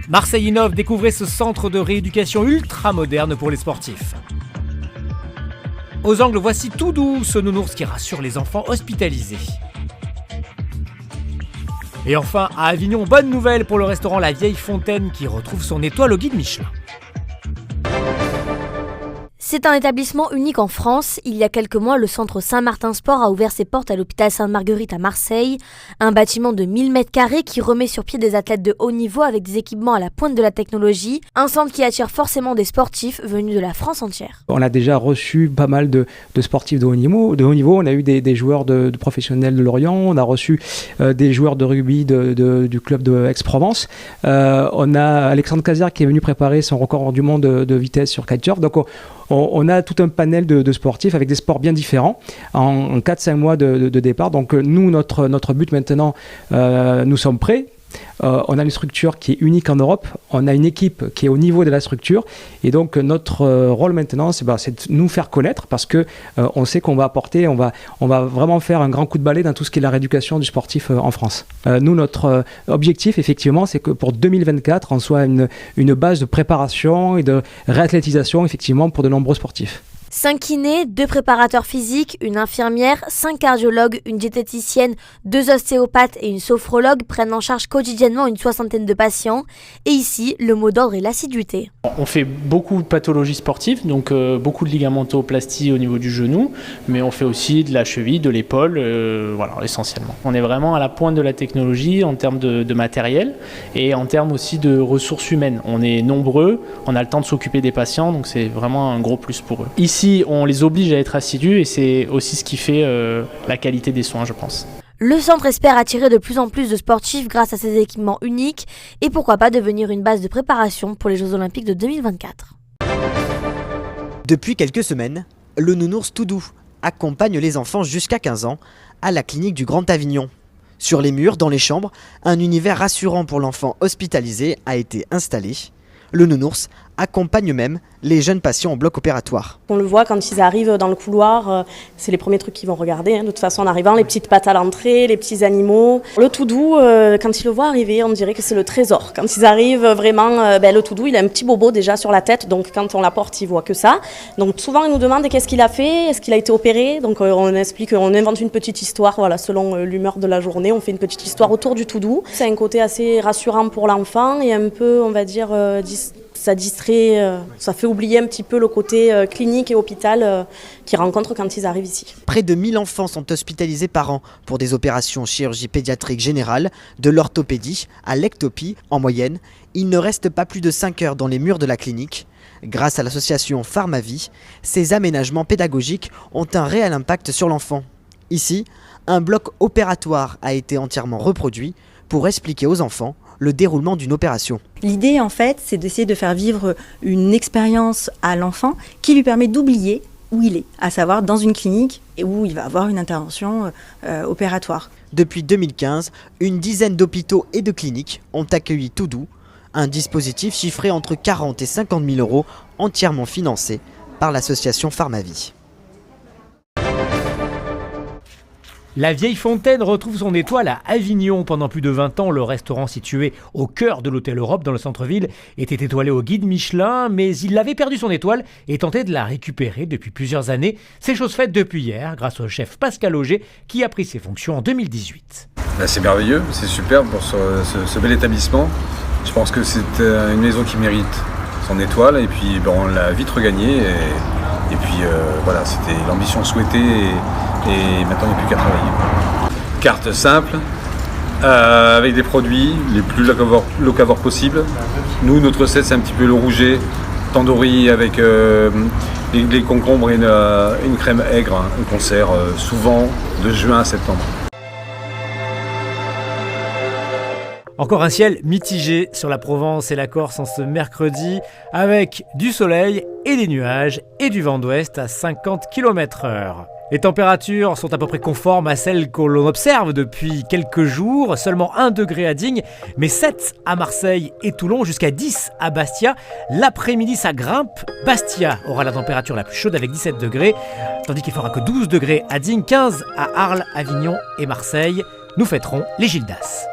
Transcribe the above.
Marseille innove, découvrez ce centre de rééducation ultra moderne pour les sportifs. Aux Angles, voici Tout Doux, ce nounours qui rassure les enfants hospitalisés. Et enfin, à Avignon, bonne nouvelle pour le restaurant La Vieille Fontaine qui retrouve son étoile au guide Michelin. C'est un établissement unique en France. Il y a quelques mois, le centre Saint-Martin Sport a ouvert ses portes à l'hôpital Sainte-Marguerite à Marseille. Un bâtiment de 1000 m² qui remet sur pied des athlètes de haut niveau avec des équipements à la pointe de la technologie. Un centre qui attire forcément des sportifs venus de la France entière. On a déjà reçu pas mal de sportifs de haut niveau. On a eu des joueurs de professionnels de Lorient. On a reçu des joueurs de rugby du club de Aix-Provence. On a Alexandre Cazière qui est venu préparer son record du monde de vitesse sur kitesurf. Donc on a tout un panel de sportifs avec des sports bien différents en 4-5 mois de départ. Donc nous, notre but maintenant, nous sommes prêts. On a une structure qui est unique en Europe, on a une équipe qui est au niveau de la structure et donc notre rôle maintenant c'est de nous faire connaître parce que on sait qu'on va apporter, on va vraiment faire un grand coup de balai dans tout ce qui est la rééducation du sportif en France. Nous, notre objectif effectivement c'est que pour 2024 on soit une base de préparation et de réathlétisation effectivement pour de nombreux sportifs. 5 kinés, 2 préparateurs physiques, une infirmière, 5 cardiologues, une diététicienne, 2 ostéopathes et une sophrologue prennent en charge quotidiennement une 60aine de patients. Et ici, le mot d'ordre est l'assiduité. On fait beaucoup de pathologies sportives, donc beaucoup de ligamentoplastie au niveau du genou, mais on fait aussi de la cheville, de l'épaule, voilà, essentiellement. On est vraiment à la pointe de la technologie en termes de matériel et en termes aussi de ressources humaines. On est nombreux, on a le temps de s'occuper des patients, donc c'est vraiment un gros plus pour eux. Ici, on les oblige à être assidus et c'est aussi ce qui fait la qualité des soins, je pense. Le centre espère attirer de plus en plus de sportifs grâce à ses équipements uniques et pourquoi pas devenir une base de préparation pour les Jeux Olympiques de 2024. Depuis quelques semaines, le nounours Tout Doux accompagne les enfants jusqu'à 15 ans à la clinique du Grand Avignon. Sur les murs, dans les chambres, un univers rassurant pour l'enfant hospitalisé a été installé. Le nounours accompagne même les jeunes patients au bloc opératoire. On le voit quand ils arrivent dans le couloir, c'est les premiers trucs qu'ils vont regarder. De toute façon, en arrivant, les petites pattes à l'entrée, les petits animaux. Le Tout Doux, quand ils le voient arriver, on dirait que c'est le trésor. Quand ils arrivent, vraiment, le Tout Doux, il a un petit bobo déjà sur la tête, donc quand on l'apporte, il voit que ça. Donc souvent, ils nous demandent qu'est-ce qu'il a fait, est-ce qu'il a été opéré. Donc on explique, on invente une petite histoire, voilà, selon l'humeur de la journée, on fait une petite histoire autour du Tout Doux. C'est un côté assez rassurant pour l'enfant et un peu, on va dire, ça distrait, ça fait oublier un petit peu le côté clinique et hôpital qu'ils rencontrent quand ils arrivent ici. Près de 1000 enfants sont hospitalisés par an pour des opérations chirurgie pédiatrique générale, de l'orthopédie à l'ectopie en moyenne. Il ne reste pas plus de 5 heures dans les murs de la clinique. Grâce à l'association Pharmavie, ces aménagements pédagogiques ont un réel impact sur l'enfant. Ici, un bloc opératoire a été entièrement reproduit pour expliquer aux enfants le déroulement d'une opération. L'idée, en fait, c'est d'essayer de faire vivre une expérience à l'enfant qui lui permet d'oublier où il est, à savoir dans une clinique et où il va avoir une intervention opératoire. Depuis 2015, une dizaine d'hôpitaux et de cliniques ont accueilli Tout Doux, un dispositif chiffré entre 40 et 50 000 euros, entièrement financé par l'association Pharmavie. La Vieille Fontaine retrouve son étoile à Avignon. Pendant plus de 20 ans, le restaurant situé au cœur de l'hôtel Europe dans le centre-ville était étoilé au guide Michelin, mais il avait perdu son étoile et tentait de la récupérer depuis plusieurs années. C'est chose faite depuis hier grâce au chef Pascal Auger qui a pris ses fonctions en 2018. C'est merveilleux, c'est superbe pour ce bel établissement. Je pense que c'est une maison qui mérite son étoile et puis on l'a vite regagnée et puis voilà, c'était l'ambition souhaitée et maintenant il n'y a plus qu'à travailler. Carte simple, avec des produits les plus locavores possibles. Nous, notre recette, c'est un petit peu le rouget tandoori avec les concombres et une crème aigre qu'on sert souvent de juin à septembre. Encore un ciel mitigé sur la Provence et la Corse en ce mercredi, avec du soleil et des nuages et du vent d'ouest à 50 km/h. Les températures sont à peu près conformes à celles que l'on observe depuis quelques jours, seulement 1 degré à Digne, mais 7 à Marseille et Toulon, jusqu'à 10 à Bastia. L'après-midi, ça grimpe. Bastia aura la température la plus chaude avec 17 degrés, tandis qu'il fera que 12 degrés à Digne, 15 à Arles, Avignon et Marseille. Nous fêterons les Gildas.